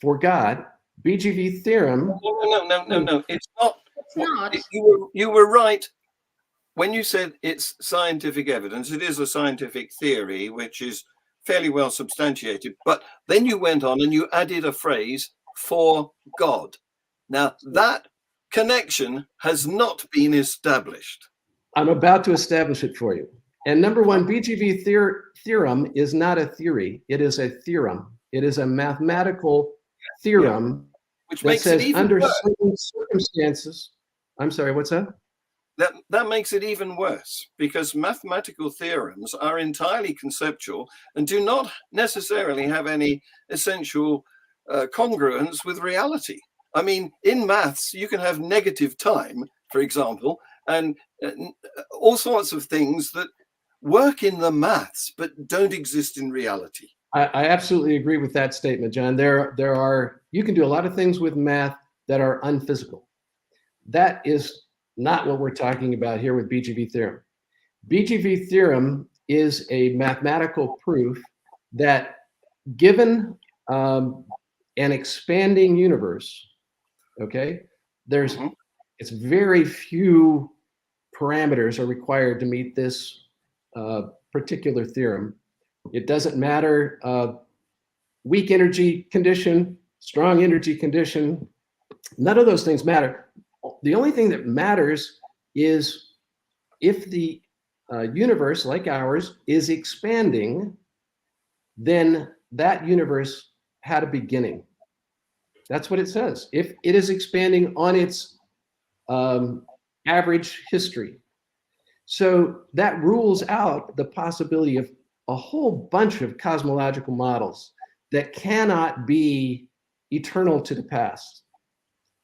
for God. BGV theorem. No. It's not. It's not. You were right when you said it's scientific evidence. It is a scientific theory, which is fairly well substantiated. But then you went on and you added a phrase, for God. Now that connection has not been established. I'm about to establish it for you. And number one, BGV theorem is not a theory. It is a theorem. It is a mathematical theorem, which makes it even under worse. certain circumstances. I'm sorry, what's that? That makes it even worse, because mathematical theorems are entirely conceptual and do not necessarily have any essential congruence with reality. I mean, in maths, you can have negative time, for example, and all sorts of things that work in the maths but don't exist in reality. I absolutely agree with that statement, John. You can do a lot of things with math that are unphysical. That is not what we're talking about here with BGV theorem. BGV theorem is a mathematical proof that given an expanding universe, okay, it's very few parameters are required to meet this particular theorem. It doesn't matter weak energy condition, strong energy condition, none of those things matter. The only thing that matters is if the universe, like ours, is expanding, then that universe had a beginning. That's what it says. If it is expanding on its average history. So that rules out the possibility of a whole bunch of cosmological models that cannot be eternal to the past.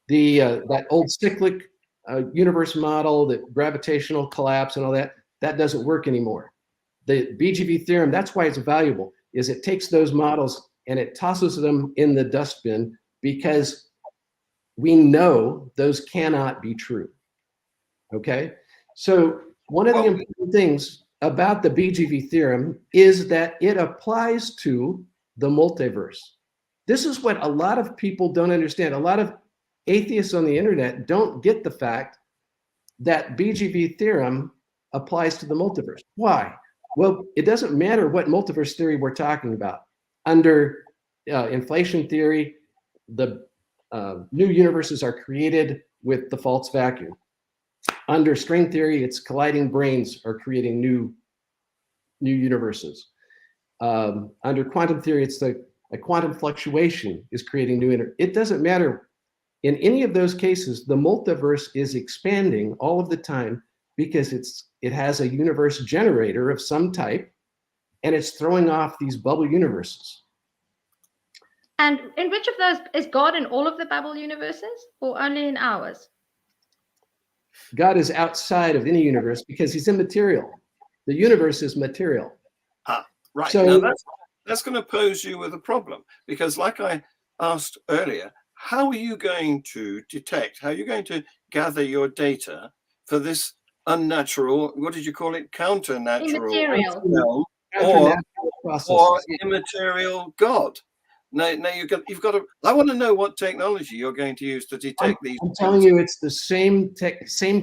That old cyclic universe model, the gravitational collapse and all that doesn't work anymore. The BGV theorem, that's why it's valuable, is it takes those models and it tosses them in the dustbin because we know those cannot be true. Okay? So one of the important things about the BGV theorem is that it applies to the multiverse. This is what a lot of people don't understand. A lot of atheists on the internet don't get the fact that BGV theorem applies to the multiverse. Why? Well, it doesn't matter what multiverse theory we're talking about. Under inflation theory, the new universes are created with the false vacuum. Under string theory, it's colliding brains are creating new universes. Under quantum theory, it's a quantum fluctuation is creating new. It doesn't matter. In any of those cases, the multiverse is expanding all of the time because it has a universe generator of some type, and it's throwing off these bubble universes. And in which of those is God in all of the bubble universes, or only in ours? God is outside of any universe because he's immaterial. The universe is material. Right. So now that's going to pose you with a problem, because like I asked earlier, how are you going to detect, how are you going to gather your data for this unnatural, what did you call it, counternatural Immaterial. or immaterial God? Now you've got to, I want to know what technology you're going to use to detect these. I'm telling you, it's the same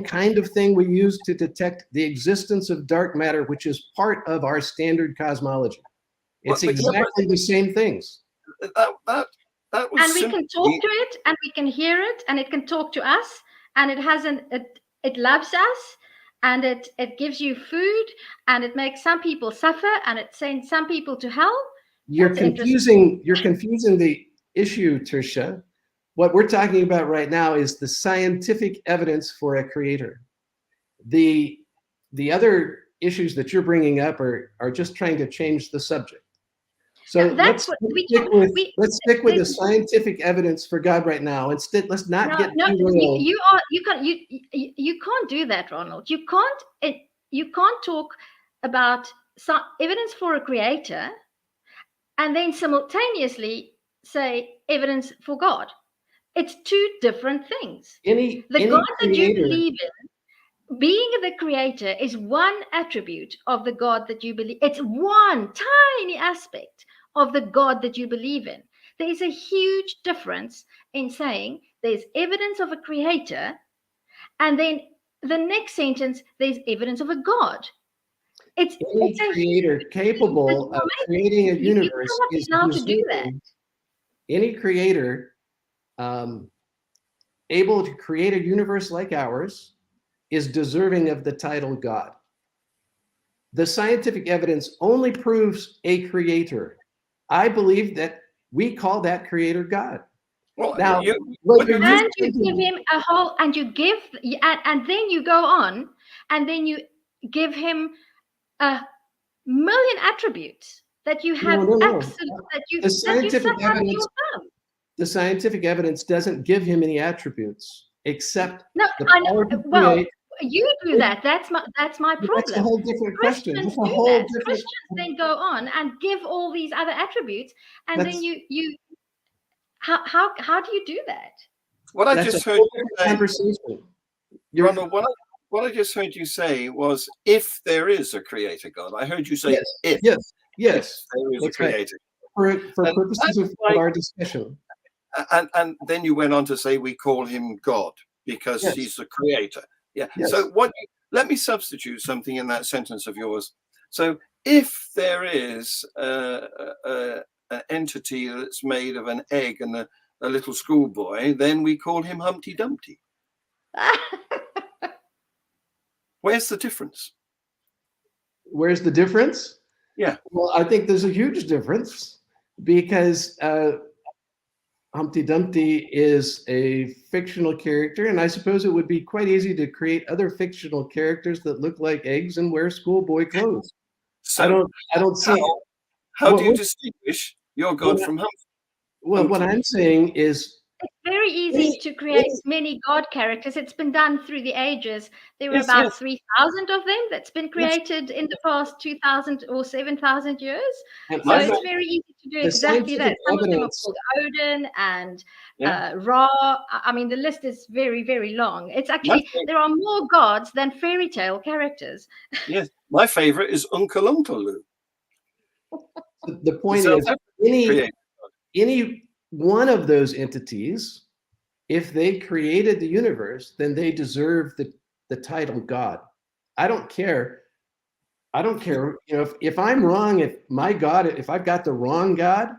kind of thing we use to detect the existence of dark matter, which is part of our standard cosmology. It's exactly the same things. That was and we can talk to it, and we can hear it, and it can talk to us, and it loves us, and it gives you food, and it makes some people suffer, and it sends some people to hell. You're confusing the issue, Tricia. What we're talking about right now is the scientific evidence for a creator. The other issues that you're bringing up are just trying to change the subject. So let's stick with the scientific evidence for God right now. Instead, let's not get too real. You can't do that, Ronald. You can't talk about some evidence for a creator and then simultaneously say evidence for God. It's two different things. The God that you believe in, being the creator, is one attribute of the God that you believe. It's one tiny aspect of the God that you believe in. There is a huge difference in saying there's evidence of a creator, and then the next sentence, there's evidence of a God. It's a creator capable of creating a universe is to do that. Any creator able to create a universe like ours is deserving of the title God. The scientific evidence only proves a creator. I believe that we call that creator God. Well, now, you give him a whole, and then you go on, and then you give him a million attributes that you have the scientific evidence doesn't give him any attributes except the power to create. You do that. That's my problem. That's a whole different question. Christians then go on and give all these other attributes, and then you how do you do that? What I just heard you say, Ronald, what I just heard you say was, if there is a creator God. I heard you say if there is a creator. Right. For purposes of our discussion. And then you went on to say we call him God because he's the creator. Yeah. Yes. So let me substitute something in that sentence of yours. So if there is an entity that's made of an egg and a little schoolboy, then we call him Humpty Dumpty. Where's the difference? Where's the difference? Yeah. Well, I think there's a huge difference because Humpty Dumpty is a fictional character, and I suppose it would be quite easy to create other fictional characters that look like eggs and wear schoolboy clothes. So I don't see. How do you distinguish your God from Humpty? Well, what I'm saying is, it's very easy to create many God characters. It's been done through the ages. There were about 3,000 of them that's been created in the past 2,000 or 7,000 years. And so it's very easy to do exactly that. Some of them are called Odin and Ra. I mean, the list is very, very long. It's actually, there are more gods than fairy tale characters. Yes, my favorite is Uncle Lou. The point is, any one of those entities, if they created the universe, then they deserve the title God. I don't care. If I'm wrong, if I've got the wrong God,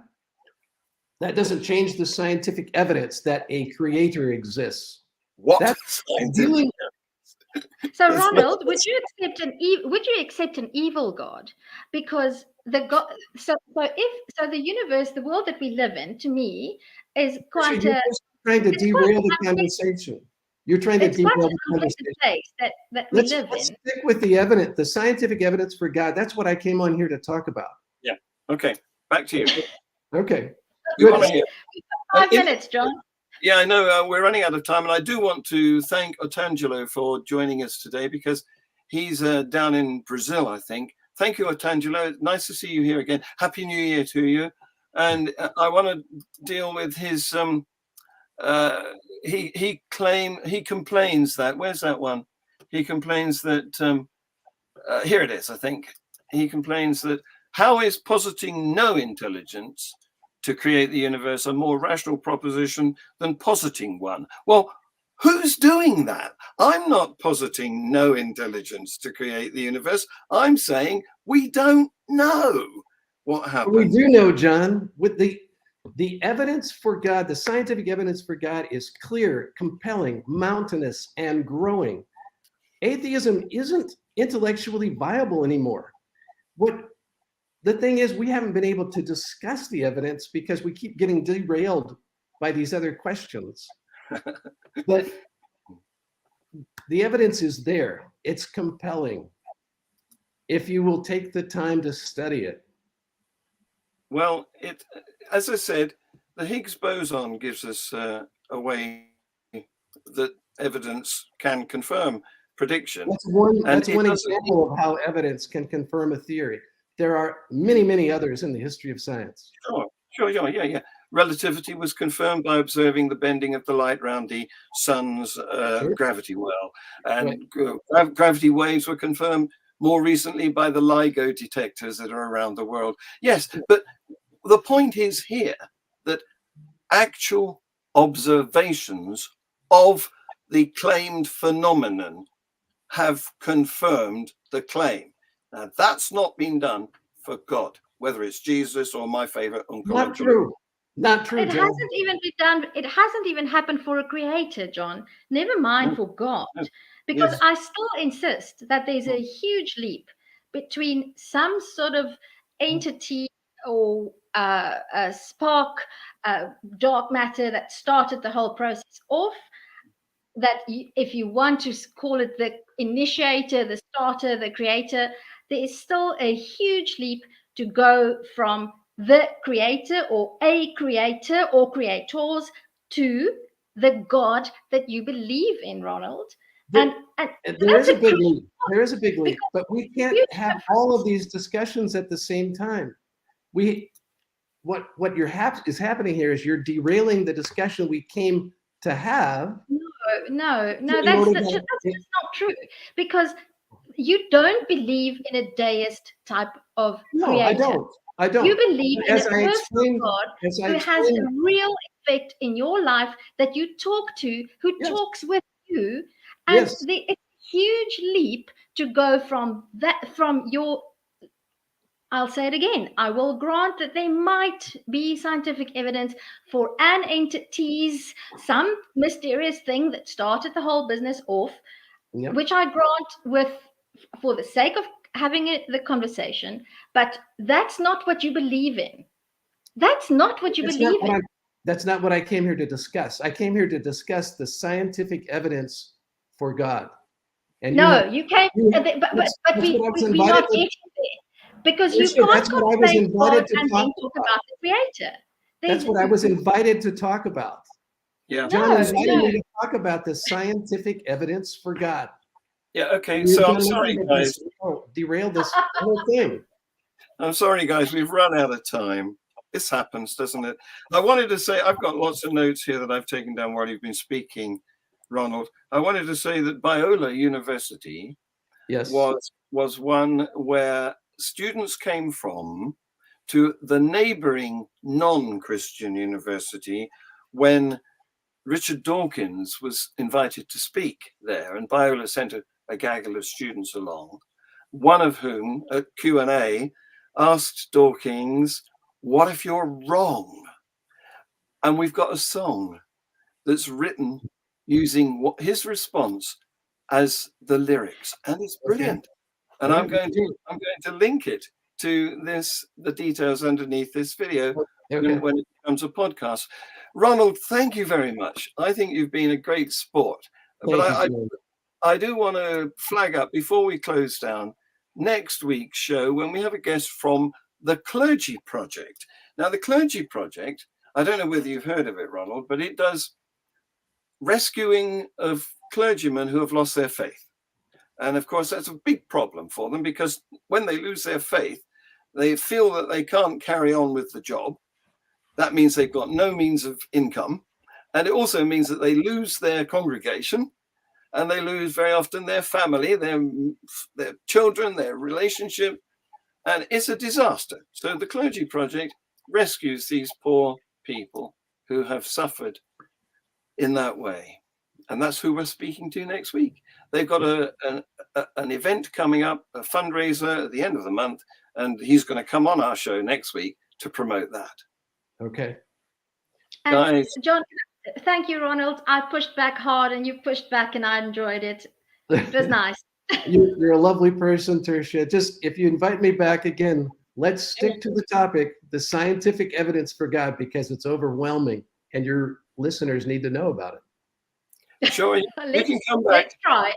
that doesn't change the scientific evidence that a creator exists. What? That's So, Ronald, would you accept an evil God? Because the God, so the universe, the world that we live in, to me, is quite You're just trying to derail the conversation. You're trying to derail the conversation. Place that we live in. Let's stick with the evidence, the scientific evidence for God. That's what I came on here to talk about. Yeah. Okay. Back to you. Okay. We want to hear. 5 minutes, John. Yeah, I know we're running out of time, and I do want to thank Otangelo for joining us today because he's down in Brazil, I think. Thank you, Otangelo. Nice to see you here again. Happy New Year to you. And I want to deal with his. He complains that. Where's that one? He complains that. Here it is. I think he complains that how is positing no intelligence to create the universe a more rational proposition than positing one? Well, who's doing that? I'm not positing no intelligence to create the universe. I'm saying we don't know what happened. We do know, John, with the evidence for God, the scientific evidence for God is clear, compelling, mountainous, and growing. Atheism isn't intellectually viable anymore. The thing is, we haven't been able to discuss the evidence because we keep getting derailed by these other questions. But the evidence is there. It's compelling if you will take the time to study it. Well, as I said, the Higgs boson gives us a way that evidence can confirm prediction. That's one example of how evidence can confirm a theory. There are many, many others in the history of science. Sure, yeah. Relativity was confirmed by observing the bending of the light around the sun's gravity well. And gravity waves were confirmed more recently by the LIGO detectors that are around the world. Yes, but the point is here that actual observations of the claimed phenomenon have confirmed the claim. Now, that's not been done for God, whether it's Jesus or my favorite Uncle. Not true. Not true. It hasn't even been done. It hasn't even happened for a creator, John. Never mind for God. Because I still insist that there's a huge leap between some sort of entity or a spark, dark matter that started the whole process off. That if you want to call it the initiator, the starter, the creator, there is still a huge leap to go from the creator or a creator or creators to the God that you believe in, Ronald. And there is a big leap. There is a big leap, but we can't have all of these discussions at the same time. What is happening here is you're derailing the discussion we came to have. No, that's just not true, because you don't believe in a deist type of creator. I don't. You believe in a personal God who has a real effect in your life that you talk to, who talks with you, and it's a huge leap to go from your. I'll say it again. I will grant that there might be scientific evidence for an entity's, some mysterious thing that started the whole business off, which I grant for the sake of having the conversation. But that's not what you believe in. That's not what you believe in. That's not what I came here to discuss. I came here to discuss the scientific evidence for God. And you came, but we're not getting there. Because you can't complain God and then talk about the creator. That's what I was invited to talk about. Yeah. John invited me to talk about the scientific evidence for God. Yeah, okay. So I'm sorry, guys. Derail this whole thing. I'm sorry, guys. We've run out of time. This happens, doesn't it? I wanted to say, I've got lots of notes here that I've taken down while you've been speaking, Ronald. I wanted to say that Biola University was one where students came from to the neighboring non-Christian university when Richard Dawkins was invited to speak there, and Biola sent a gaggle of students along, one of whom at Q&A asked Dawkins, "What if you're wrong?" And we've got a song that's written using his response as the lyrics, and it's brilliant. Okay. And I'm going to link it to the details underneath this video when it becomes a podcast. Ronald, thank you very much. I think you've been a great sport. But I do want to flag up before we close down next week's show when we have a guest from the Clergy Project. Now, the Clergy Project, I don't know whether you've heard of it, Ronald, but it does rescuing of clergymen who have lost their faith. And of course, that's a big problem for them, because when they lose their faith, they feel that they can't carry on with the job. That means they've got no means of income. And it also means that they lose their congregation, and they lose very often their family, their children, their relationship. And it's a disaster. So the Clergy Project rescues these poor people who have suffered in that way. And that's who we're speaking to next week. They've got an event coming up, a fundraiser at the end of the month, and he's going to come on our show next week to promote that. Okay. And guys, John, thank you, Ronald. I pushed back hard and you pushed back, and I enjoyed it. It was nice. You're a lovely person, Tertia. Just if you invite me back again, let's stick to the topic, the scientific evidence for God, because it's overwhelming and your listeners need to know about it. Sure, you can come back. Let's try.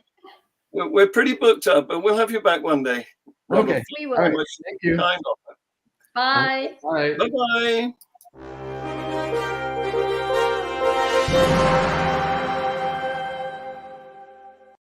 We're pretty booked up, but we'll have you back one day. Ronald. Okay. We will. All right. Thank you. Bye. Bye. Bye-bye.